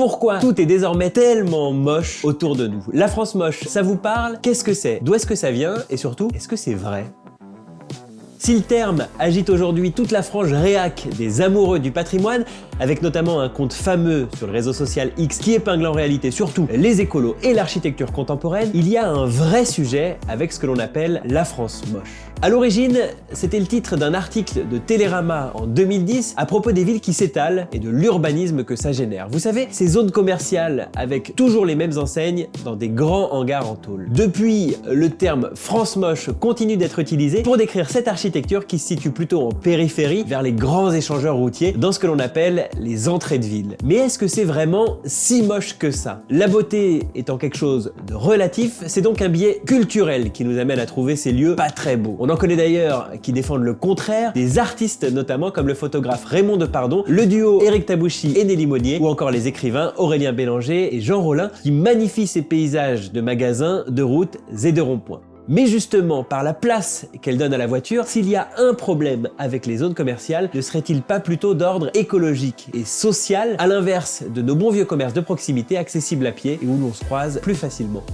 Pourquoi tout est désormais tellement moche autour de nous? La France moche, ça vous parle? Qu'est-ce que c'est? D'où est-ce que ça vient? Et surtout, est-ce que c'est vrai? Si le terme agite aujourd'hui toute la frange réac des amoureux du patrimoine, avec notamment un compte fameux sur le réseau social X qui épingle en réalité surtout les écolos et l'architecture contemporaine, il y a un vrai sujet avec ce que l'on appelle la France moche. À l'origine, c'était le titre d'un article de Télérama en 2010 à propos des villes qui s'étalent et de l'urbanisme que ça génère. Vous savez, ces zones commerciales avec toujours les mêmes enseignes dans des grands hangars en tôle. Depuis, le terme France moche continue d'être utilisé pour décrire cette architecture qui se situe plutôt en périphérie vers les grands échangeurs routiers dans ce que l'on appelle les entrées de ville. Mais est-ce que c'est vraiment si moche que ça? La beauté étant quelque chose de relatif, c'est donc un biais culturel qui nous amène à trouver ces lieux pas très beaux. On en connaît d'ailleurs qui défendent le contraire, des artistes notamment comme le photographe Raymond Depardon, le duo Éric Tabouchy et Nelly Monnier, ou encore les écrivains Aurélien Bélanger et Jean Rollin qui magnifient ces paysages de magasins, de routes et de ronds-points. Mais justement, par la place qu'elle donne à la voiture, s'il y a un problème avec les zones commerciales, ne serait-il pas plutôt d'ordre écologique et social, à l'inverse de nos bons vieux commerces de proximité accessibles à pied et où l'on se croise plus facilement?